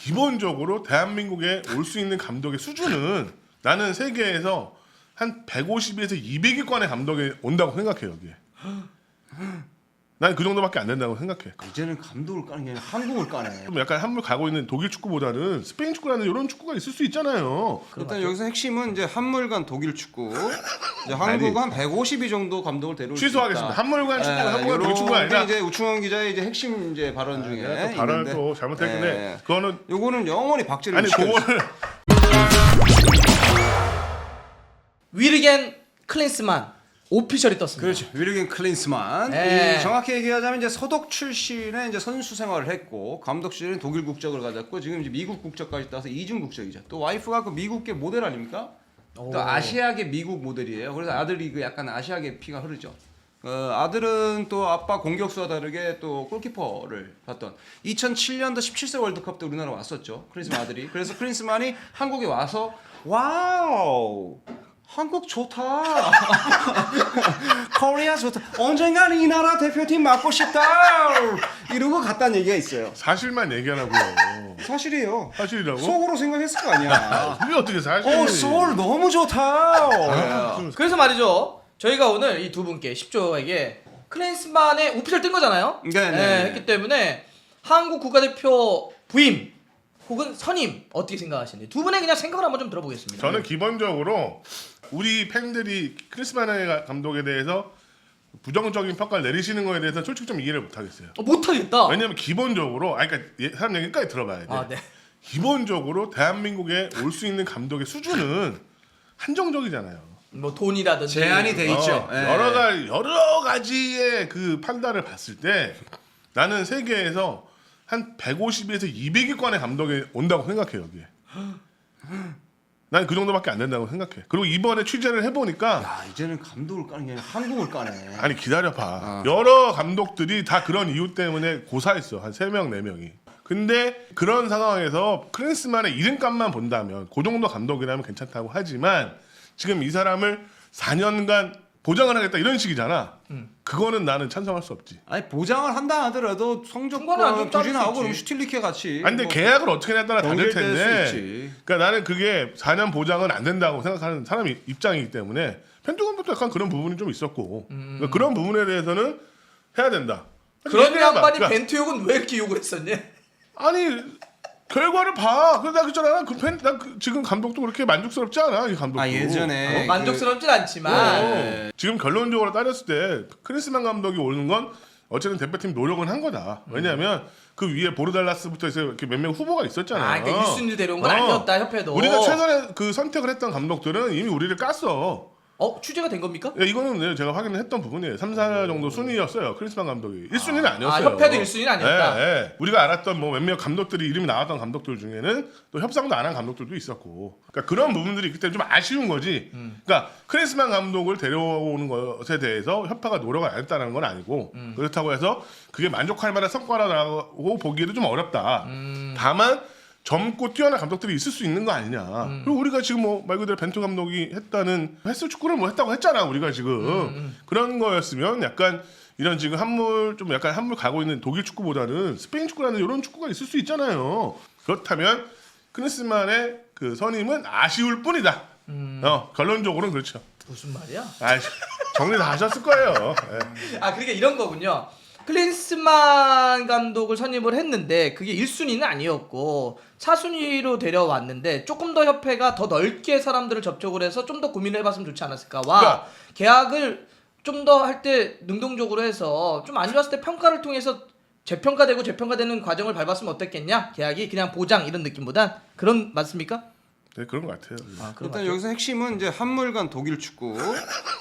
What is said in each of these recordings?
기본적으로 대한민국에 올 수 있는 감독의 수준은 나는 세계에서 한 150에서 200위권의 감독이 온다고 생각해요. 여기에. 난 그 정도밖에 안 된다고 생각해. 이제는 감독을 까는 게 아니라 한국을 까네. 좀 약간 한물 가고 있는 독일 축구보다는 스페인 축구라는 이런 축구가 있을 수 있잖아요. 일단 여기서 핵심은 이제 한물간 독일 축구. 이제 한국은 한 150위 정도 감독을 데려올 수 있다. 취소하겠습니다. 한물간 축구, 한물간 독일 축구가 요런 게 아니라 이제 우충원 기자의 이제 핵심 이제 발언 중에 발언을 있는데, 또 잘못했는데 그거는 요거는 영원히 박제를 아니 시켜주세요. 그거를 위르겐 클린스만 오피셜이 떴습니다. 그렇죠. 위르겐 클린스만. 네. 이 정확히 얘기하자면 이제 서독 출신의 이제 선수 생활을 했고 감독 시절에는 독일 국적을 가졌고 지금 이제 미국 국적까지 따서 이중 국적이죠. 또 와이프가 그 미국계 모델 아닙니까? 또 아시아계 미국 모델이에요. 그래서 아들이 그 약간 아시아계 피가 흐르죠. 아들은 또 아빠 공격수와 다르게 또 골키퍼를 봤던 2007년도 17세 월드컵 때 우리나라 왔었죠. 클린스만 아들이. 그래서 클린스만이 한국에 와서 와우. 한국 좋다. 코리아 좋다. 언젠가는 이 나라 대표팀 맡고 싶다. 이러고 갔다는 얘기가 있어요. 사실만 얘기하라고요. 사실이에요. 사실이라고? 속으로 생각했을 거 아니야. 그게 어떻게 사실? 서울 너무 좋다. 그래서 말이죠. 저희가 오늘 이 두 분께 10조에게 클린스만의 오피셜 뜬 거잖아요. 네. 했기 때문에 한국 국가대표 부임 혹은 선임 어떻게 생각하시는지 두 분의 그냥 생각을 한번 좀 들어보겠습니다. 저는 기본적으로 우리 팬들이 크리스만 감독에 대해서 부정적인 평가를 내리시는 거에 대해서 솔직히 좀 이해를 못 하겠어요. 못하겠다. 왜냐면 기본적으로 그러니까 사람 얘기까지 들어봐야 돼. 아, 네. 기본적으로 대한민국에 올 수 있는 감독의 수준은 한정적이잖아요. 뭐 돈이라든지 제한이 돼 있죠. 예. 여러 가지의 그 판단을 봤을 때 나는 세계에서 한 150에서 200위권의 감독이 온다고 생각해요. 여기에. 난 그 정도밖에 안 된다고 생각해. 그리고 이번에 취재를 해보니까 야 이제는 감독을 까는 게 아니라 한국을 까네. 아니 기다려봐. 여러 감독들이 다 그런 이유 때문에 고사했어. 한 3명, 4명이. 근데 그런 상황에서 클린스만의 이름값만 본다면 그 정도 감독이라면 괜찮다고 하지만 지금 이 사람을 4년간 보장을 하겠다 이런 식이잖아. 그거는 나는 찬성할 수 없지. 아니 보장을 한다 하더라도 중간에 안 성적과 좀 부진하고 따를 그럼 수 있지. 슈틸리케 같이. 아니 근데 뭐 계약을 어떻게 했냐에 따라 다를 연결될 수 텐데 있지. 그러니까 나는 그게 4년 보장은 안 된다고 생각하는 사람 입장이기 때문에 펜투건부터 약간 그런 부분이 좀 있었고 그러니까 그런 부분에 대해서는 해야 된다. 그런 얘기해봐. 양반이 그러니까 벤투 욕은 왜 이렇게 욕을 했었니? 아니 결과를 봐. 그래서 나 그랬잖아. 지금 감독도 그렇게 만족스럽지 않아. 이 감독도. 아, 예전에 만족스럽진 않지만 지금 결론적으로 따졌을 때 크리스만 감독이 오는 건 어쨌든 대표팀 노력은 한 거다. 왜냐하면 그 위에 보르달라스부터 해서 이렇게 몇 명 후보가 있었잖아요. 그러니까 1순위를 데려온 건 아니었다 협회도. 우리가 최근에 그 선택을 했던 감독들은 이미 우리를 깠어. 취재가 된 겁니까? 야, 이거는 제가 확인을 했던 부분이에요. 3, 4 정도 순위였어요. 크리스만 감독이. 1순위는 아니었어요. 협회도 1순위는 아니었다. 예. 우리가 알았던 뭐 몇몇 감독들이 이름이 나왔던 감독들 중에는 또 협상도 안 한 감독들도 있었고. 그러니까 그런 부분들이 있기 때문에 좀 아쉬운 거지. 그러니까 크리스만 감독을 데려오는 것에 대해서 협회가 노력을 안 했다는 건 아니고 그렇다고 해서 그게 만족할 만한 성과라고 보기에도 좀 어렵다. 다만 젊고 뛰어난 감독들이 있을 수 있는 거 아니냐. 그리고 우리가 지금 뭐 말 그대로 벤투 감독이 했다는 횟수 축구를 뭐 했다고 했잖아. 우리가 지금 그런 거였으면 약간 이런 지금 좀 약간 한물 가고 있는 독일 축구보다는 스페인 축구라는 이런 축구가 있을 수 있잖아요. 그렇다면 크리스만의 그 선임은 아쉬울 뿐이다. 결론적으로는 그렇죠. 무슨 말이야? 정리 다 하셨을 거예요. 예. 그러니까 이런 거군요. 클린스만 감독을 선임을 했는데 그게 1순위는 아니었고 4순위로 데려왔는데 조금 더 협회가 더 넓게 사람들을 접촉을 해서 좀 더 고민을 해봤으면 좋지 않았을까와 그러니까. 계약을 좀 더 할 때 능동적으로 해서 좀 안 좋았을 때 평가를 통해서 재평가되는 과정을 밟았으면 어땠겠냐? 계약이 그냥 보장 이런 느낌보단 그런 맞습니까? 네, 그런 것 같아요. 일단 여기서 핵심은 이제 한물간 독일 축구.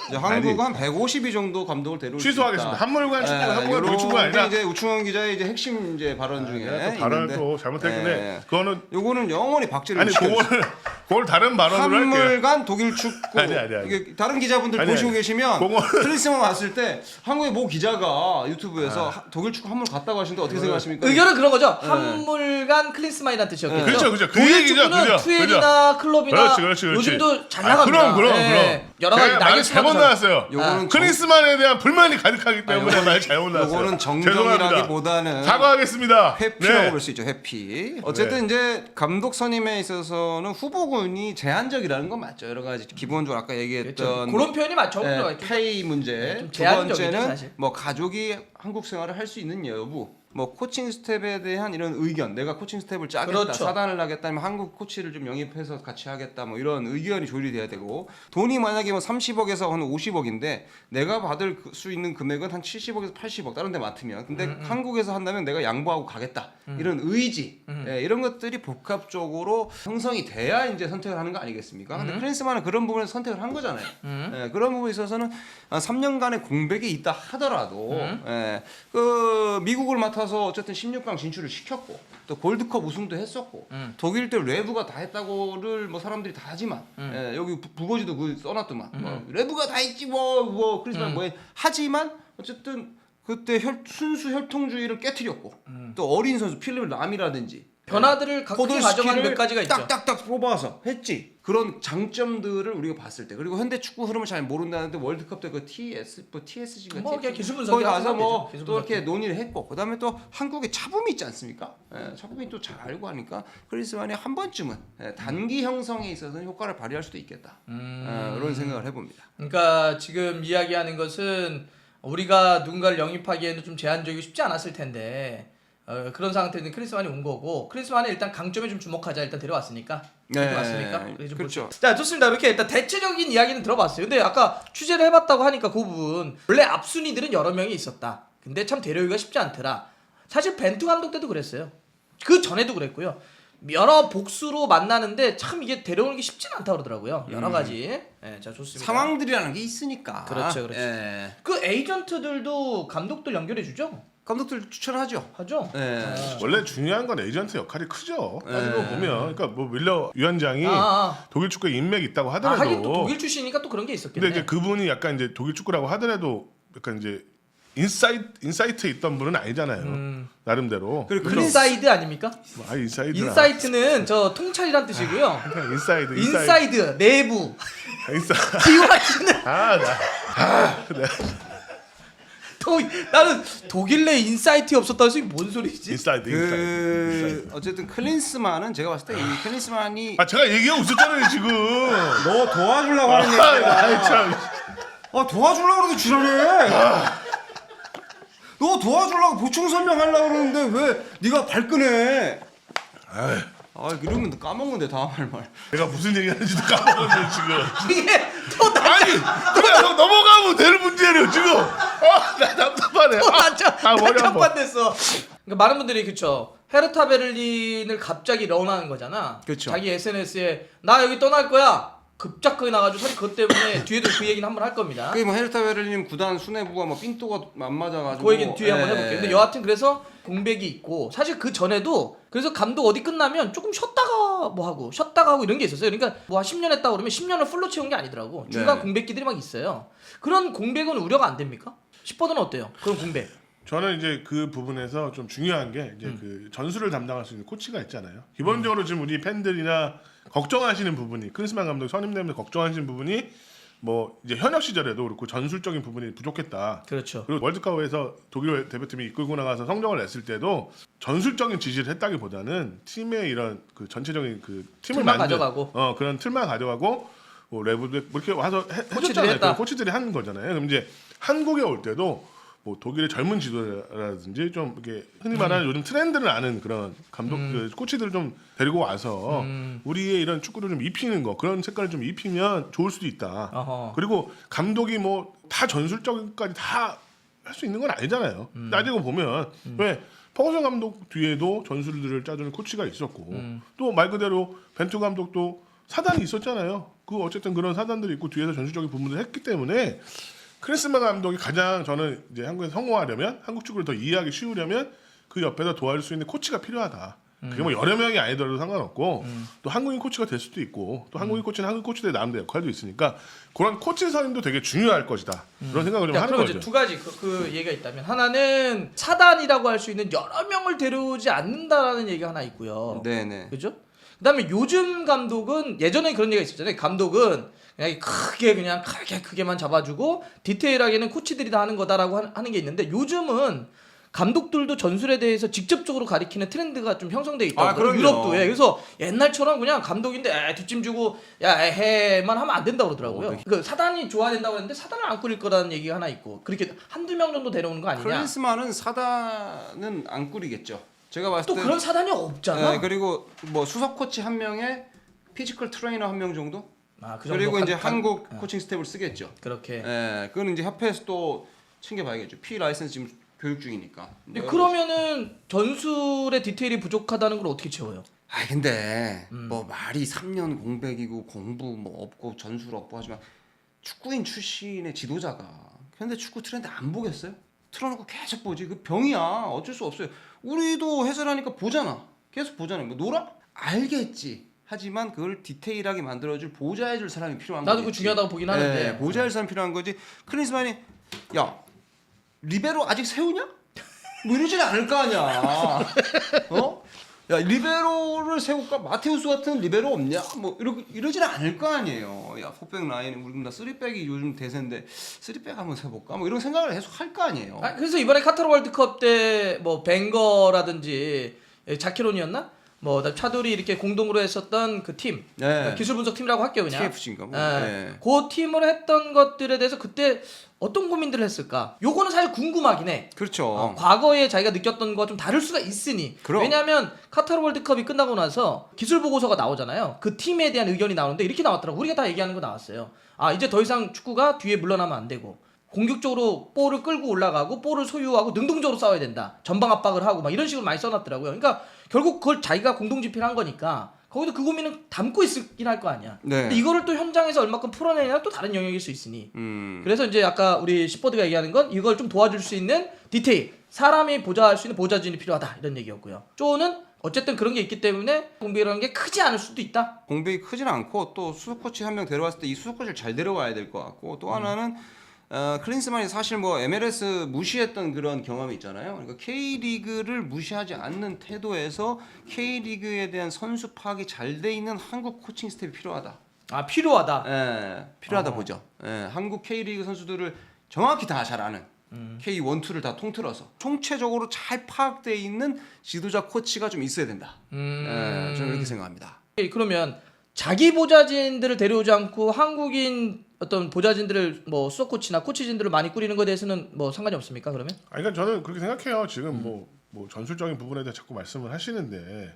이제 한국은 한 150위 정도 감독을 데려올 수 있다. 취소하겠습니다. 한물간 축구, 한물간 독일 축구가 요런 게 아니라 이제 우충원 기자의 이제 핵심 이제 발언 중에 발언을 있는데, 또 잘못했는데 그거는 요거는 영원히 박제를 아니 시켜주세요. 그거를 그걸 다른 발언으로 할게요. 한물간 독일 축구. 아니. 이게 다른 기자분들 아니. 보시고 계시면 그건- 클린스만 왔을 때 한국의 모 기자가 유튜브에서 독일 축구 한물 갔다고 하시는데 어떻게 생각하십니까? 의견은 그런 거죠. 한물간 클린스만이라는 뜻이었겠죠. 그렇죠. 그 독일 얘기죠. 축구는 그죠. 투엘이나 클럽이나 그렇지. 요즘도 잘 나갑니다. 그럼. 여러 가지 제가 날개 말 잘못 수가 나왔어요. 요거는 크리스만에 대한 불만이 가득하기 때문에 말 잘못 나왔어요. 요거는 죄송합니다. 정정이라기보다는 사과하겠습니다. 회피라고 네. 볼 수 있죠. 회피. 어쨌든 이제 감독 선임에 있어서는 후보군이 제한적이라는 건 맞죠. 여러 가지 기본적으로 아까 얘기했던 그런 표현이 맞죠. 페이 문제. 좀 두 제한적이죠, 번째는 사실. 뭐 가족이 한국 생활을 할 수 있는 여부. 뭐 코칭 스텝에 대한 이런 의견, 내가 코칭 스텝을 짜겠다, 그렇죠. 사단을 하겠다면 한국 코치를 좀 영입해서 같이 하겠다, 뭐 이런 의견이 조율이 돼야 되고 돈이 만약에 뭐 30억에서 한 50억인데 내가 받을 수 있는 금액은 한 70억에서 80억 다른 데 맡으면 근데 한국에서 한다면 내가 양보하고 가겠다 이런 의지 예, 이런 것들이 복합적으로 형성이 돼야 이제 선택을 하는 거 아니겠습니까? 근데 클린스만은 그런 부분에서 선택을 한 거잖아요. 예, 그런 부분에 있어서는 3년간의 공백이 있다 하더라도 예, 그 미국을 맡아서 어쨌든 16강 진출을 시켰고 또 골드컵 우승도 했었고 독일 때 레브가 다 했다고를 뭐 사람들이 다 하지만 예, 여기 부고지도 그 써놨더만 뭐 레브가 다 했지 뭐 크리스만 뭐 하지만 어쨌든 그때 순수 혈통주의를 깨트렸고 또 어린 선수 필립 람이라든지 변화들을 갖고 가져간 몇 가지가 있죠. 딱딱딱 뽑아서 했지. 그런 장점들을 우리가 봤을 때 그리고 현대 축구 흐름을 잘 모른다는데 월드컵 때 그 TSG가 뭐 그냥 기술 분석이 거기 가서 하면 뭐 되죠. 기술 또 이렇게 분석이. 논의를 했고 그다음에 또 한국에 차붐이 있지 않습니까? 예, 차붐이 또 잘 알고 하니까 크리스만이 한 번쯤은 단기 형성에 있어서는 효과를 발휘할 수도 있겠다. 그런 생각을 해봅니다. 그러니까 지금 이야기하는 것은 우리가 누군가를 영입하기에는 좀 제한적이고 쉽지 않았을 텐데 그런 상태에는 크리스만이 온 거고 크리스만이 일단 강점에 좀 주목하자 일단 데려왔으니까 네, 맞습니까? 그렇죠. 자 좋습니다. 이렇게 일단 대체적인 이야기는 들어봤어요. 근데 아까 취재를 해봤다고 하니까 그 부분 원래 앞순위들은 여러 명이 있었다. 근데 참 데려오기가 쉽지 않더라. 사실 벤투 감독 때도 그랬어요. 그 전에도 그랬고요. 여러 복수로 만나는데 참 이게 데려오는 게 쉽진 않다 그러더라고요. 여러 가지. 네, 자 좋습니다. 상황들이라는 게 있으니까. 그렇죠. 예. 그 에이전트들도 감독들 연결해 주죠? 감독들 추천하죠. 하죠? 예. 원래 중요한 건 에이전트 역할이 크죠. 네. 따지고 보면, 그러니까 뭐 밀러 위원장이 독일 축구에 인맥이 있다고 하더라도, 하긴 또 독일 출신이니까 또 그런 게 있었겠네. 근데 이제 그분이 약간 이제 독일 축구라고 하더라도 약간 이제 인사이트에 있던 분은 아니잖아요. 나름대로. 그리고 인사이드 아닙니까? 인사이드. 인사이트는 저 통찰이란 뜻이고요. 그냥 인사이드. 인사이드 내부. 인사. 비와지는 네. 나는 독일 내 인사이트가 없었다고 해서 이게 뭔 소리지? 인사이드. 어쨌든 클린스만은 제가 봤을 때 이 클린스만이 제가 얘기하고 있었잖아요 지금. 너 도와주려고 하는 얘기야. 참. 도와주려고 그러는데 지랄해. 너 도와주려고 보충 설명하려고 그러는데 왜 네가 발끈해? 이러면 너 까먹는데 다음 할 말. 내가 무슨 얘기하는지도 까먹었네 지금. 이게 또 아니 그냥 넘어가면 될 문제래요 지금. 나 답답하네. 머리 아파. 난장판됐어. 그러니까 많은 분들이 그쵸. 헤르타 베를린을 갑자기 런하는 거잖아. 그쵸. 자기 SNS에 나 여기 떠날 거야. 급작하게 나가지고 사실 그것 때문에 뒤에도 그 얘기는 한번 할 겁니다. 그게 뭐 헤르타 베를린 구단 수뇌부가 뭐 삔또가 안 맞아가지고. 그 얘기는 뒤에 한번 해볼게요. 근데 여하튼 그래서 공백이 있고 사실 그 전에도 그래서 감독 어디 끝나면 조금 쉬었다가 뭐 하고 쉬었다가 하고 이런 게 있었어요. 그러니까 뭐 한 10년 했다 그러면 10년을 풀로 채운 게 아니더라고. 중간 네. 공백기들이 막 있어요. 그런 공백은 우려가 안 됩니까? 10번은 어때요? 그런 공백. 저는 이제 그 부분에서 좀 중요한 게 이제 그 전술을 담당할 수 있는 코치가 있잖아요. 기본적으로 지금 우리 팬들이나 걱정하시는 부분이 크리스만 감독 선임되면서 걱정하시는 부분이 뭐 이제 현역 시절에도 그렇고 전술적인 부분이 부족했다. 그렇죠. 그리고 월드컵에서 독일 대표팀이 이끌고 나가서 성적을 냈을 때도 전술적인 지시를 했다기보다는 팀의 이런 그 전체적인 그 팀을 틀만 가져가고. 그런 틀만 가져가고 뭐 레브도 뭐 이렇게 와서 코치들이 해줬잖아요. 했다. 코치들이 한 거잖아요. 그럼 이제 한국에 올 때도 뭐 독일의 젊은 지도자라든지 좀 이렇게 흔히 말하는 요즘 트렌드를 아는 그런 감독 그 코치들을 좀 데리고 와서 우리의 이런 축구를 좀 입히는 거 그런 색깔을 좀 입히면 좋을 수도 있다. 어허. 그리고 감독이 뭐 다 전술적까지 다 할 수 있는 건 아니잖아요. 따지고 보면 왜 퍼거슨 감독 뒤에도 전술들을 짜주는 코치가 있었고 또 말 그대로 벤투 감독도 사단이 있었잖아요. 그 어쨌든 그런 사단들이 있고 뒤에서 전술적인 부분을 했기 때문에 크리스만 감독이 가장 저는 이제 한국에서 성공하려면 한국 축구를 더 이해하기 쉬우려면 그 옆에서 도와줄 수 있는 코치가 필요하다. 그게 뭐 여러 명이 아니더라도 상관없고 또 한국인 코치가 될 수도 있고 또 한국인 코치는 한국 코치들의 나름대로 역할도 있으니까 그런 코치 선임도 되게 중요할 것이다. 그런 생각을 좀 하는 그럼 거죠. 이제 두 가지 그 얘기가 있다면 하나는 사단이라고 할 수 있는 여러 명을 데려오지 않는다라는 얘기가 하나 있고요. 네네. 그죠? 그다음에 요즘 감독은 예전에 그런 얘기가 있었잖아요. 감독은 그냥 크게만 잡아주고 디테일하게는 코치들이 다 하는 거다라고 하는 게 있는데 요즘은 감독들도 전술에 대해서 직접적으로 가리키는 트렌드가 좀 형성돼 있다고. 그럼요. 유럽도 예. 그래서 옛날처럼 그냥 감독인데 뒷짐 주고 야 해만 하면 안 된다고 그러더라고요. 그 사단이 좋아야 된다고 했는데 사단을 안 꾸릴 거라는 얘기가 하나 있고 그렇게 한두 명 정도 데려오는 거 아니냐. 클린스만은 사단은 안 꾸리겠죠. 제가 봤을 또 때 그런 사단이 없잖아. 네, 그리고 뭐 수석 코치 한 명에 피지컬 트레이너 한 명 정도. 그 정도 그리고 이제 간- 한국 코칭 스텝을 쓰겠죠. 그렇게. 예, 그건 이제 협회에서 또 챙겨봐야겠죠. P 라이센스 지금 교육 중이니까. 근데 뭐 그러면은 전술의 디테일이 부족하다는 걸 어떻게 채워요? 근데 뭐 말이 3년 공백이고 공부 뭐 없고 전술 없고 하지만 축구인 출신의 지도자가 근데 축구 트렌드 안 보겠어요? 틀어놓고 계속 보지. 그 병이야. 어쩔 수 없어요. 우리도 해설하니까 보잖아. 계속 보잖아. 뭐 놀아? 알겠지. 하지만 그걸 디테일하게 만들어줄 보좌해줄 사람이 필요한 거지. 나도 그거 중요하다고 보긴 하는데. 보좌해줄 사람이 필요한 거지. 클린스만이 야 리베로 아직 세우냐? 뭐 이러진 않을 거 아니야. 어? 야 리베로를 세울까? 마테우스 같은 리베로 없냐? 뭐 이러진 않을 거 아니에요. 야 포백 라인 우리 다 3백이 요즘 대세인데 3백 한번 세볼까? 뭐 이런 생각을 계속 할 거 아니에요. 그래서 이번에 카타르 월드컵 때 뭐 벵거라든지 자키론이었나? 뭐 차돌이 이렇게 공동으로 했었던 그 팀, 네. 기술 분석 팀이라고 할게요 그냥. TFC인가 뭐. 예. 네. 그 팀을 했던 것들에 대해서 그때 어떤 고민들을 했을까? 요거는 사실 궁금하긴 해. 그렇죠. 과거에 자기가 느꼈던 거와 좀 다를 수가 있으니. 그럼. 왜냐하면 카타르 월드컵이 끝나고 나서 기술 보고서가 나오잖아요. 그 팀에 대한 의견이 나오는데 이렇게 나왔더라고. 우리가 다 얘기하는 거 나왔어요. 이제 더 이상 축구가 뒤에 물러나면 안 되고 공격적으로 볼을 끌고 올라가고 볼을 소유하고 능동적으로 싸워야 된다. 전방 압박을 하고 막 이런 식으로 많이 써놨더라고요. 그러니까 결국 그걸 자기가 공동집필 한 거니까 거기도 그 고민은 담고 있긴 할 거 아니야. 네. 근데 이거를 또 현장에서 얼마큼 풀어내냐 또 다른 영역일 수 있으니. 음. 그래서 이제 아까 우리 시퍼드가 얘기하는 건 이걸 좀 도와줄 수 있는 디테일, 사람이 보좌할 수 있는 보좌진이 필요하다 이런 얘기였고요. 쪼는 어쨌든 그런 게 있기 때문에 공백이라는 게 크지 않을 수도 있다. 공백이 크진 않고 또 수석 코치 한 명 데려왔을 때 이 수석 코치를 잘 데려와야 될 것 같고 또 하나는 클린스만이 사실 뭐 MLS 무시했던 그런 경험이 있잖아요. 그러니까 K리그를 무시하지 않는 태도에서 K리그에 대한 선수 파악이 잘 돼 있는 한국 코칭 스텝이 필요하다. 필요하다. 필요하다 보죠. 한국 K리그 선수들을 정확히 다 잘 아는 K1, 2를 다 통틀어서 총체적으로 잘 파악돼 있는 지도자 코치가 좀 있어야 된다. 저는 이렇게 생각합니다. 그러면 자기 보좌진들을 데려오지 않고 한국인 어떤 보좌진들을 뭐 수석 코치나 코치진들을 많이 꾸리는 것에 대해서는 뭐 상관이 없습니까? 그러면? 그러니까 저는 그렇게 생각해요. 지금 뭐 전술적인 부분에 대해 자꾸 말씀을 하시는데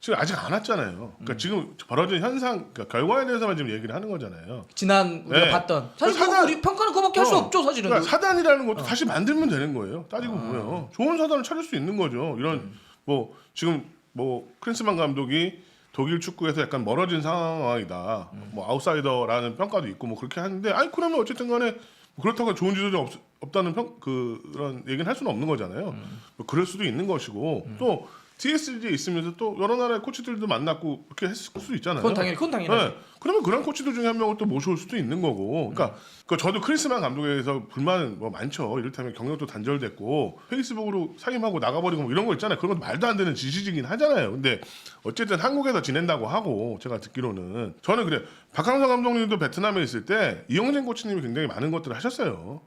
지금 아직 안 왔잖아요. 그러니까 지금 벌어진 현상, 그러니까 결과에 대해서만 지금 얘기를 하는 거잖아요. 지난 우리가 네. 봤던 사실 사단- 우리 평가는 그거밖에 할 수 없죠 사실은. 그러니까 사단이라는 것도 다시 만들면 되는 거예요. 따지고 보면 좋은 사단을 찾을 수 있는 거죠. 이런 뭐 지금 뭐 클린스만 감독이 독일 축구에서 약간 멀어진 상황이다. 뭐 아웃사이더라는 평가도 있고 뭐 그렇게 하는데 그러면 어쨌든 간에 그렇다고 좋은 지도자 없다는 그런 얘기는 할 수는 없는 거잖아요. 뭐 그럴 수도 있는 것이고 또 TSG에 있으면서 또 여러 나라의 코치들도 만났고 그렇게 했을 수도 있잖아요. 그건 당연히. 네. 그러면 그런 코치들 중에 한 명을 또 모셔올 수도 있는 거고. 그러니까 저도 크리스만 감독에 대해서 불만은 뭐 많죠. 이를테면 경력도 단절됐고 페이스북으로 사임하고 나가버리고 뭐 이런 거 있잖아요. 그런 건 말도 안 되는 지시이긴 하잖아요. 근데 어쨌든 한국에서 지낸다고 하고 제가 듣기로는 저는 그래. 박항서 감독님도 베트남에 있을 때 이영진 코치님이 굉장히 많은 것들을 하셨어요.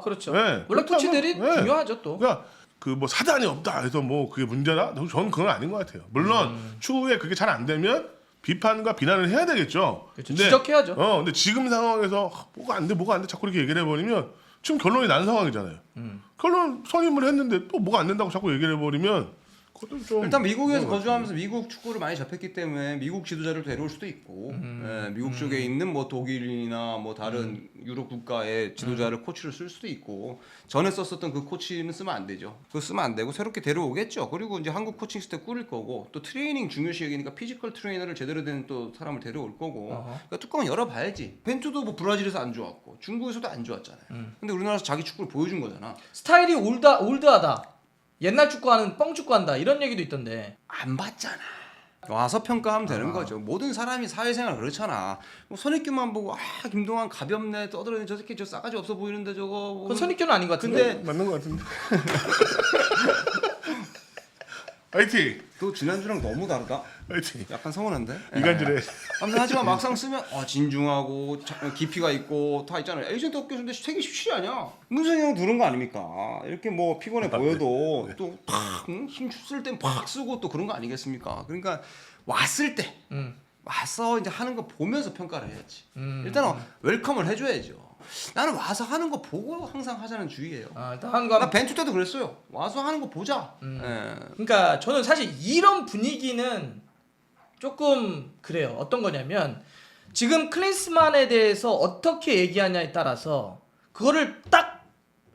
그렇죠. 네. 원래 코치들이 네. 중요하죠 또. 그러니까 그 뭐 사단이 없다 해서 뭐 그게 문제다? 저는 그건 아닌 것 같아요. 물론 추후에 그게 잘 안 되면 비판과 비난을 해야 되겠죠. 그렇죠. 지적해야죠. 근데 지금 상황에서 뭐가 안 돼 자꾸 이렇게 얘기를 해버리면 지금 결론이 난 상황이잖아요. 결론 선임을 했는데 또 뭐가 안 된다고 자꾸 얘기를 해버리면 그것도 좀 일단 미국에서 거주하면서 미국 축구를 많이 접했기 때문에 미국 지도자를 데려올 수도 있고 미국 쪽에 있는 뭐 독일이나 뭐 다른 유럽 국가의 지도자를 코치를 쓸 수도 있고 전에 썼었던 그 코치는 쓰면 안 되죠. 그거 쓰면 안 되고 새롭게 데려오겠죠. 그리고 이제 한국 코칭 스텝 꾸릴 거고 또 트레이닝 중요시 여기니까 피지컬 트레이너를 제대로 된 또 사람을 데려올 거고 그러니까 뚜껑을 열어봐야지. 벤투도 뭐 브라질에서 안 좋았고 중국에서도 안 좋았잖아요. 근데 우리나라에서 자기 축구를 보여준 거잖아. 스타일이 올드하다. 옛날 축구하는 뻥 축구한다 이런 얘기도 있던데. 안 봤잖아. 와서 평가하면 되는 거죠. 모든 사람이 사회생활 그렇잖아. 뭐 선입견만 보고 김동완 가볍네 떠들어내 저 새끼 저 싸가지 없어 보이는데 저거. 그건 선입견은 아닌 것 같은데. 근데 맞는 것 같은데. 화이팅. 또 지난주랑 너무 다르다. 화이팅. 약간 서운한데. 이간질해. 아무튼 하지만 막상 쓰면 진중하고 깊이가 있고 다 있잖아요. 에이전트 업계인데 되게 쉽지 않냐. 문성이 형 누른 거 아닙니까? 이렇게 뭐 피곤해 보여도 또힘쓸 땐 팍 쓰고 또 그런 거 아니겠습니까? 그러니까 왔을 때 와서 이제 하는 거 보면서 평가를 해야지. 일단은 웰컴을 해줘야죠. 나는 와서 하는 거 보고 항상 하자는 주의예요. 일단 하는 거. 나 벤투 때도 그랬어요. 와서 하는 거 보자. 예. 그러니까 저는 사실 이런 분위기는 조금 그래요. 어떤 거냐면 지금 클린스만에 대해서 어떻게 얘기하냐에 따라서 그거를 딱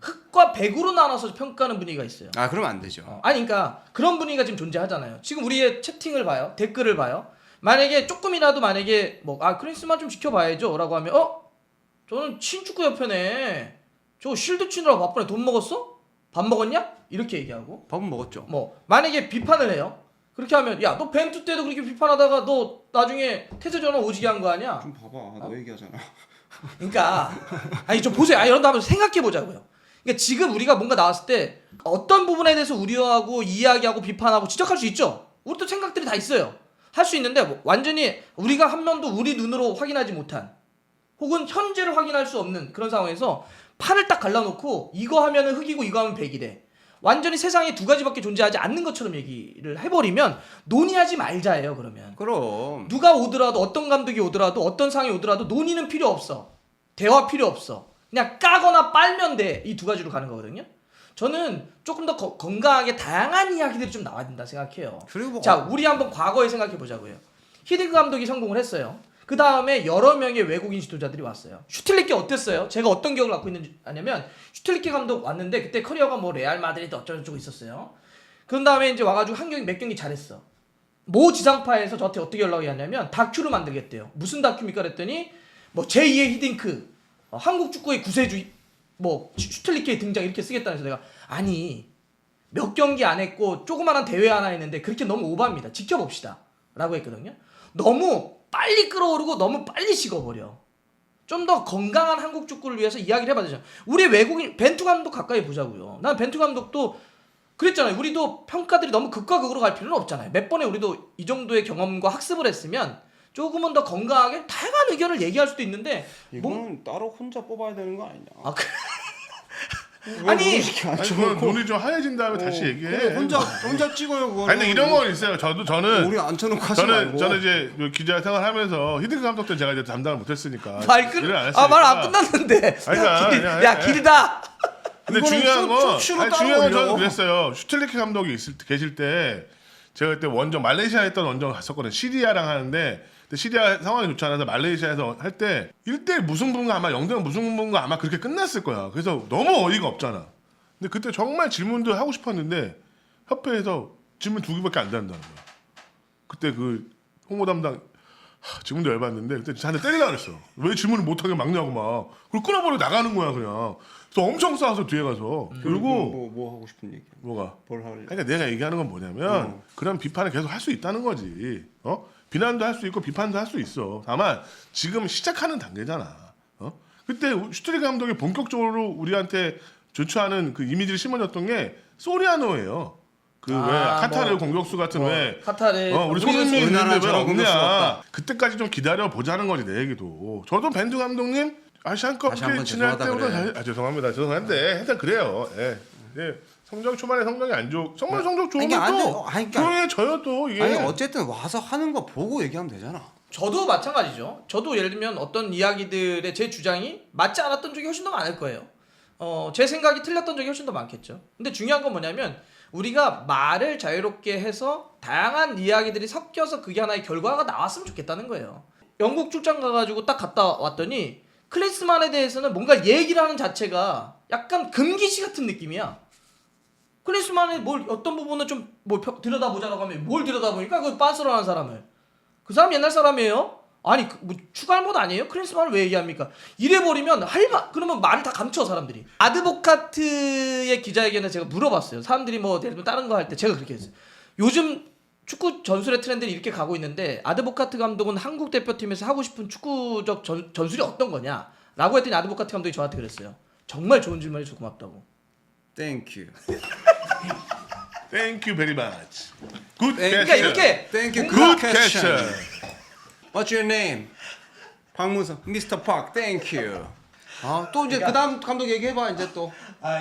흑과 백으로 나눠서 평가하는 분위기가 있어요. 그러면 안 되죠. 아니 그러니까 그런 분위기가 지금 존재하잖아요. 지금 우리의 채팅을 봐요. 댓글을 봐요. 만약에 조금이라도 만약에 뭐 클린스만 좀 지켜봐야죠라고 하면 저는 친축구 협회네. 저 쉴드 치느라고 바쁘네. 돈 먹었어? 밥 먹었냐? 이렇게 얘기하고. 밥은 먹었죠. 뭐 만약에 비판을 해요. 그렇게 하면 야 너 벤투 때도 그렇게 비판하다가 너 나중에 태세 전환 오지게 한 거 아니야? 좀 봐봐. 너 얘기하잖아. 그러니까 아니 좀 보세요. 이런 거 한번 생각해 보자고요. 그러니까 지금 우리가 뭔가 나왔을 때 어떤 부분에 대해서 우려하고 이야기하고 비판하고 지적할 수 있죠. 우리도 생각들이 다 있어요. 할 수 있는데 뭐 완전히 우리가 한 면도 우리 눈으로 확인하지 못한 혹은 현재를 확인할 수 없는 그런 상황에서 판을 딱 갈라놓고 이거 하면은 흑이고 이거 하면 백이래. 완전히 세상에 두 가지밖에 존재하지 않는 것처럼 얘기를 해버리면 논의하지 말자예요. 그러면 그럼. 누가 오더라도 어떤 감독이 오더라도 어떤 상이 오더라도 논의는 필요 없어. 대화 필요 없어. 그냥 까거나 빨면 돼. 이 두 가지로 가는 거거든요. 저는 조금 더 건강하게 다양한 이야기들이 좀 나와야 된다 생각해요. 그리고 뭐 자, 우리 한번 과거에 생각해 보자고요. 히딩크 감독이 성공을 했어요. 그 다음에 여러 명의 외국인 지도자들이 왔어요. 슈틸리케 어땠어요? 제가 어떤 기억을 갖고 있는지 아냐면 슈틸리케 감독 왔는데 그때 커리어가 뭐 레알 마드리드 어쩌고저쩌고 있었어요. 그런 다음에 이제 와가지고 몇 경기 잘했어. 모 지상파에서 저한테 어떻게 연락이 왔냐면 다큐를 만들겠대요. 무슨 다큐입니까? 그랬더니 뭐 제2의 히딩크, 한국 축구의 구세주, 뭐 슈틸리케의 등장 이렇게 쓰겠다는 해서 내가 아니 몇 경기 안 했고 조그마한 대회 하나 했는데 그렇게 너무 오바입니다. 지켜봅시다. 라고 했거든요. 너무 빨리 끌어오르고 너무 빨리 식어버려. 좀 더 건강한 한국 축구를 위해서 이야기를 해봐야 되죠. 우리 외국인 벤투 감독 가까이 보자고요. 난 벤투 감독도 그랬잖아요. 우리도 평가들이 너무 극과 극으로 갈 필요는 없잖아요. 몇 번에 우리도 이 정도의 경험과 학습을 했으면 조금은 더 건강하게 다양한 의견을 얘기할 수도 있는데 이거는 따로 혼자 뽑아야 되는 거 아니냐? 아니 그건 눈이 좀 하얘진 다음에 다시 얘기해. 그래, 혼자 찍어요 그거. 아니 근데 이런 건 있어요. 저는 우리 앉혀놓고 하지 말고. 저는 이제 기자 생활하면서 히딩크 감독 때 제가 이제 담당을 못했으니까 말 안 끝났는데. 아니, 야 길다. 근데 이거는 중요한 건 저는 올려. 그랬어요. 슈틸리케 감독이 계실 때 제가 그때 말레이시아에 있던 원정 갔었거든요. 시리아랑 하는데 근데 시리아 상황이 좋지 않아서 말레이시아에서 할 때 1대1 무승부인가 아마 0대0 무승부인가 아마 그렇게 끝났을 거야. 그래서 너무 어이가 없잖아. 근데 그때 정말 질문도 하고 싶었는데 협회에서 질문 2개밖에 안 된다는 거야. 그때 그 홍보 담당 질문도 열받는데 그때 저한테 때리려고 그랬어. 왜 질문을 못하게 막냐고 막. 그리고 끊어버리고 나가는 거야 그냥. 그래서 엄청 싸워서 뒤에 가서. 그리고 뭐 하고 싶은 얘기? 뭐가? 뭘 하려? 그러니까 내가 얘기하는 건 뭐냐면 그런 비판을 계속 할 수 있다는 거지. 비난도 할 수 있고 비판도 할 수 있어. 다만 지금 시작하는 단계잖아. 그때 슈틸리케 감독이 본격적으로 우리한테 조처하는 그 이미지를 심어줬던 게 소리아노예요. 그 왜 카타르 공격수 같은 왜 카타르 우리 손흥민 있는데 왜 공격수 없냐. 없다. 그때까지 좀 기다려 보자는 거지 내 얘기도. 저도 벤투 감독님 아시안컵 다시 한번 지날 죄송하다 때보다 그래. 죄송합니다. 죄송한데 하여튼 그래요. 예. 성적 초반에 성적이 안 좋. 성적 좋으면 아니, 안 돼. 또 아니, 그러니까- 조용해져요 또 이게. 아니 어쨌든 와서 하는 거 보고 얘기하면 되잖아. 저도 마찬가지죠. 저도 예를 들면 어떤 이야기들의 제 주장이 맞지 않았던 적이 훨씬 더 많을 거예요. 제 생각이 틀렸던 적이 훨씬 더 많겠죠. 근데 중요한 건 뭐냐면 우리가 말을 자유롭게 해서 다양한 이야기들이 섞여서 그게 하나의 결과가 나왔으면 좋겠다는 거예요. 영국 출장 가가지고 딱 갔다 왔더니 클린스만에 대해서는 뭔가 얘기를 하는 자체가 약간 금기시 같은 느낌이야. 클린스만의 어떤 부분은 좀 들여다보자라고 하면 뭘 들여다보니까 그 빤스런한 사람을. 그 사람 옛날 사람이에요. 아니 뭐 추가할 것 아니에요? 클린스만을 왜 얘기합니까? 이래버리면 그러면 말을 다 감춰 사람들이. 아드보카트의 기자회견에 제가 물어봤어요. 사람들이 뭐 예를 들면 다른 거 할 때 제가 그렇게 했어요. 요즘 축구 전술의 트렌드는 이렇게 가고 있는데 아드보카트 감독은 한국 대표팀에서 하고 싶은 축구적 전술이 어떤 거냐? 라고 했더니 아드보카트 감독이 저한테 그랬어요. 정말 좋은 질문해줘서 고맙다고. 땡큐. Thank you very much. Good 그러니까 question. 이렇게 땡큐. Good question. What's your name? 박문성. Mr. Park. 땡큐. 또 이제 그다음 감독 얘기해봐 이제 또.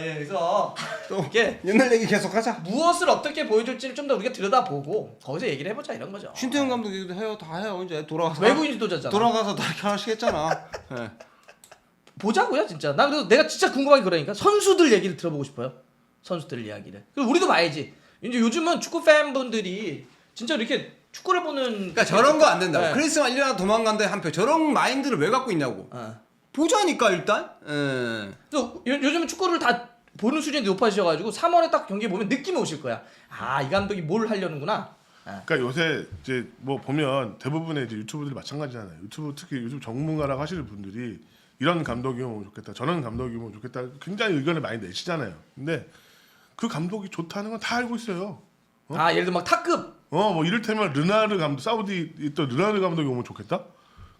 예, 그래서 또 이게 옛날 얘기 계속하자. 무엇을 어떻게 보여줄지를 좀 더 우리가 들여다보고 거기서 얘기를 해보자 이런 거죠. 신태용 감독 얘기도 해요. 다 해요. 이제 돌아가서. 외국인 지도자잖아. 돌아가서 다 이렇게 하나씩 했잖아. 네. 보자고요 진짜. 나 그래서 내가 진짜 궁금한 게 그러니까 선수들 얘기를 들어보고 싶어요. 선수들 이야기를. 그리고 우리도 봐야지. 이제 요즘은 축구 팬분들이 진짜 이렇게 축구를 보는. 그러니까 저런 거 안 된다고. 네. 크리스만 1년 도망간데 한 표. 저런 마인드를 왜 갖고 있냐고. 보자니까 일단. 그래서 요즘은 축구를 다 보는 수준이 높아지셔가지고 3월에 딱 경기 보면 느낌이 오실 거야. 아 이 감독이 뭘 하려는구나. 그러니까 요새 이제 뭐 보면 대부분의 이제 유튜브들이 마찬가지잖아요. 유튜브 특히 요즘 전문가라고 하시는 분들이 이런 감독이면 좋겠다, 저런 감독이면 좋겠다, 굉장히 의견을 많이 내시잖아요. 근데 그 감독이 좋다는 건 다 알고 있어요. 아 예를 들어 막 탑급. 뭐 이를테면 르나르 감독, 사우디 있던 르나르 감독이 오면 좋겠다.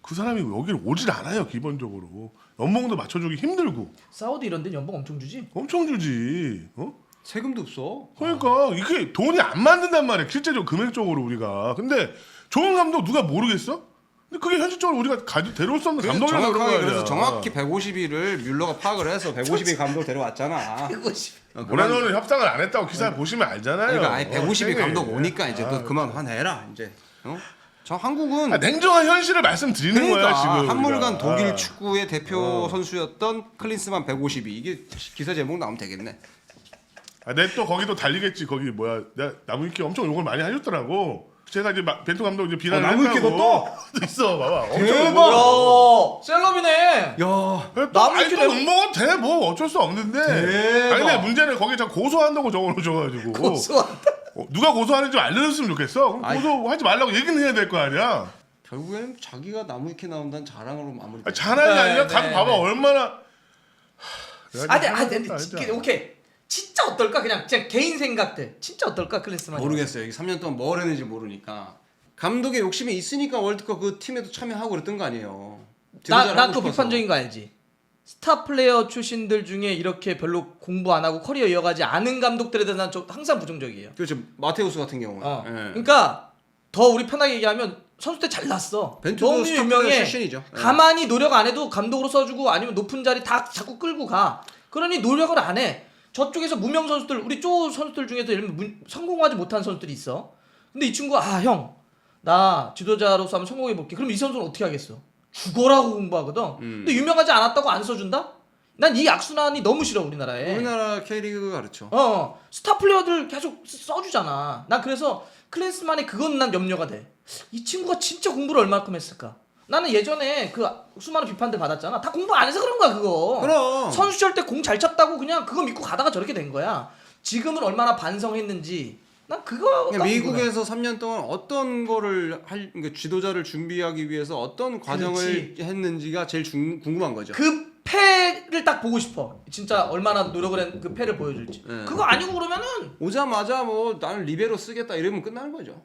그 사람이 여기를 오질 않아요. 기본적으로 연봉도 맞춰주기 힘들고. 사우디 이런 데는 연봉 엄청 주지. 엄청 주지. 세금도 없어. 그러니까 이게 돈이 안 만든단 말이야. 실제로 금액적으로 우리가. 근데 좋은 감독 누가 모르겠어? 근데 그게 현실적으로 우리가 데려올 수 없는 감독이라서 그런 거 정확하게 아니야. 그래서 정확히 150일을 뮬러가 파악을 해서 150일 감독 데려왔잖아. 150. 올해는 협상을 안 했다고 기사 보시면 알잖아요. 그러니까 아예 150일 땡이. 감독 오니까 이제 너 그만 화내라 이제. 저 한국은 냉정한 현실을 말씀드리는 거야 지금. 한물간 우리가. 독일 축구의 대표 선수였던 클린스만 152 이게 기사 제목 나오면 되겠네. 내 또 거기도 달리겠지. 거기 뭐야? 내가 나무위키 엄청 욕을 많이 하셨더라고. 제가 이제 벤투 감독 이제 비난을 나무위키도 했다고. 있어, 봐봐. 엄청 대박! 욕을. 야 셀럽이네. 야, 아니 또 욕먹어도 돼. 뭐 어쩔 수 없는데. 대박. 아니 근데 문제는 거기 자 고소한다고 적어놓으셔가지고. 고소한다. 누가 고소하는지 알려줬으면 좋겠어. 그럼 고소하지 말라고 얘기는 해야 될 거 아니야. 결국엔 자기가 나무 위키 나온다는 자랑으로 마무리. 자랑이 아니라 네, 가서 네, 봐봐 네. 얼마나. 근데 오케이. 진짜 어떨까? 그냥 개인 생각들. 진짜 어떨까 클린스만. 모르겠어요. 이게 3년 동안 뭘 했는지 모르니까. 감독의 욕심이 있으니까 월드컵 그 팀에도 참여하고 그랬던 거 아니에요. 나 그거 비판적인 거 알지? 스타 플레이어 출신들 중에 이렇게 별로 공부 안 하고 커리어 이어가지 않은 감독들에 대해서 난 항상 부정적이에요. 그렇죠. 마테우스 같은 경우는. 예. 그러니까 더 우리 편하게 얘기하면 선수 때 잘났어. 벤투도 너무 스타 유명해. 플레이어 출신이죠. 예. 가만히 노력 안 해도 감독으로 써주고 아니면 높은 자리 다 자꾸 끌고 가. 그러니 노력을 안 해. 저쪽에서 무명 선수들 우리 쪼 선수들 중에서 예를 들면 성공하지 못한 선수들이 있어. 근데 이 친구가 형 나 지도자로서 한번 성공해 볼게. 그럼 이 선수는 어떻게 하겠어? 죽어라고 공부하거든. 근데 유명하지 않았다고 안 써준다? 난 이 악순환이 너무 싫어 우리나라에. 우리나라 K리그가 그렇죠. 스타 플레이어들 계속 써주잖아. 난 그래서 클린스만의 그건 난 염려가 돼. 이 친구가 진짜 공부를 얼마큼 했을까? 나는 예전에 그 수많은 비판들 받았잖아. 다 공부 안 해서 그런 거야 그거. 그럼. 선수 시절 때 공 잘 찼다고 그냥 그거 믿고 가다가 저렇게 된 거야. 지금은 얼마나 반성했는지 난 그거. 미국에서 3년 동안 어떤 거를 그러니까 지도자를 준비하기 위해서 어떤 과정을 했는지가 제일 궁금한 거죠. 그 패를 딱 보고 싶어. 진짜 얼마나 노력을 했 그 패를 보여줄지. 네. 그거 아니고 그러면은 오자마자 뭐 나는 리베로 쓰겠다 이러면 끝나는 거죠.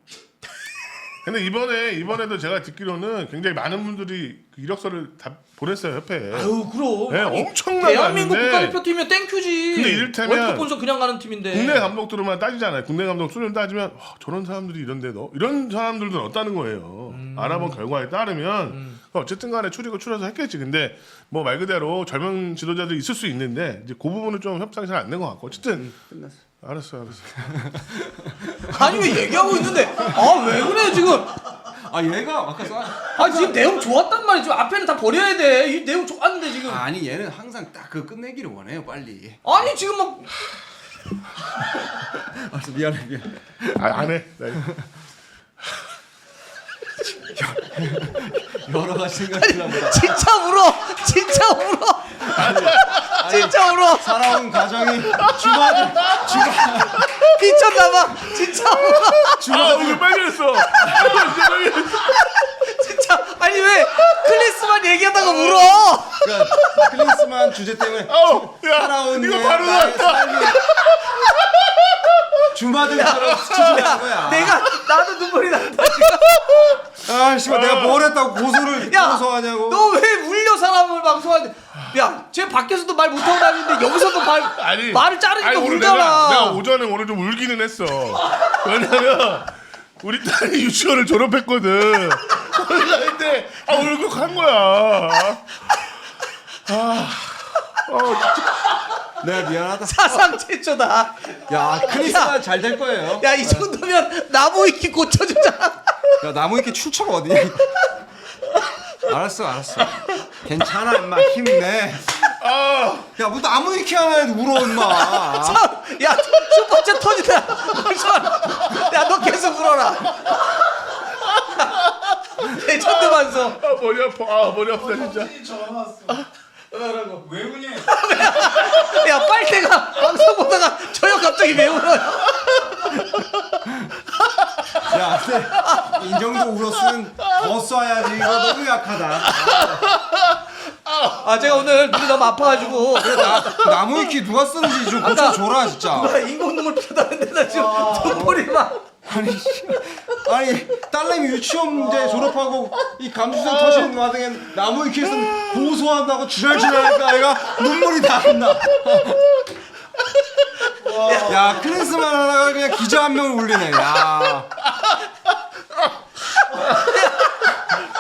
근데 이번에도 제가 듣기로는 굉장히 많은 분들이 그 이력서를 다 보냈어요 협회에. 아유 그럼. 네, 아니, 엄청나게 대한민국 많은데. 국가대표팀이면 땡큐지. 근데 이를테면 월드컵 본선 그냥 가는 팀인데. 국내 감독들만 따지잖아요. 국내 감독 수준 따지면 저런 사람들이 이런데 이런 사람들도 없다는 거예요. 알아본 결과에 따르면 어쨌든 간에 추리고 추려서 했겠지. 근데 뭐 말 그대로 젊은 지도자들이 있을 수 있는데 이제 그 부분은 좀 협상이 잘 안 된 것 같고 어쨌든 끝났어. 알았어. 아니 왜 얘기하고 있는데 왜 그래 지금. 얘가 아까 지금 내용 좋았단 말이지. 앞에는 다 버려야 돼. 이 내용 좋았는데 지금. 아니 얘는 항상 딱 그 끝내기를 원해요 빨리. 아니 지금 막 알았어 미안해. 안 해. 여러 가지 생각이 납니다. 진짜 울어. 진짜 울어. 살아온 가정이 주말 미쳤나봐. 진짜 울어. 얼굴 빨개졌어. 진짜 아니 왜 주제 때문에 야, 살아온 이거 내 바로 나의 나왔다. 삶이 주마등처럼 스쳐지는 거야. 나도 눈물이 난다. 아, 씨발 내가 뭘 했다고 고소를 야, 고소하냐고. 너 왜 울려 사람을 방송하는데? 야, 쟤 밖에서도 말 못하고 다니는데 여기서도 말을 자르니까 오늘 울잖아. 내가 오전에 오늘 좀 울기는 했어. 왜냐면 우리 딸이 유치원을 졸업했거든. 근데 울컥한 거야. 내가 미안하다. 사상 최초다. 야, 크리스마스 잘 될 거예요. 야, 이 정도면 나무 위키 고쳐주잖아. 야, 나무 위키 출처가 어디냐? 알았어. 괜찮아, 임마. 힘내. 야, 뭐 나무 위키 하나에 울어, 임마. 야, 슈퍼챗 터진다. 야, 너 계속 울어라. 레전드 반성. 머리 아파. 머리 아프다 진짜. 왜 우냐? 야, 빨대가 방송 보다가 저 형 갑자기 왜 울어요? 야, 근데 이 정도 울었으면 더 쏴야지. 이거 너무 약하다. 아, 제가 오늘 눈이 너무 아파가지고 그래, 나무 위키 누가 쓰는지 좀 아까 고쳐줘라, 진짜. 누가 인공 눈물 피다는데 나 지금 눈물이 막. 아니 딸내미 유치원제 졸업하고 이 감수성 터지는 와중에 나무 위키에서 고소한다고 지랄지랄하니까 애가 눈물이 다 나. 야, 크리스마스 하나가 그냥 기자 한 명을 울리네. 야.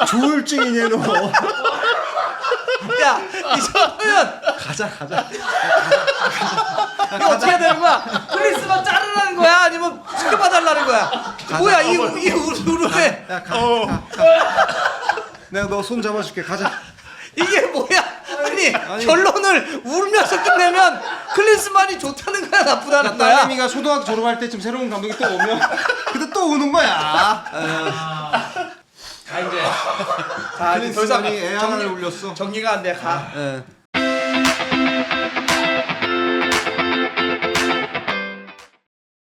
조울증이네 너. 야, 이 정도면 가자. 이거 어떻게 해야 되는 거야? 크리스마스 자르라는 거야? 아니면 지켜봐달라는 거야? 뭐야 이 울음에 야, 가. 내가 너 손 잡아줄게. 가자. 이게 뭐야? 아니 결론을 울면서 끝내면 클린스만이 좋다는 거야 나쁘다는 거야? 딸내미가 초등학교 졸업할 때쯤 새로운 감독이 또 오면 그때 또 우는 거야. 자 이제 더 이상 클린스만이 애 하나를 울렸어. 정리가 안 돼. 가. 예.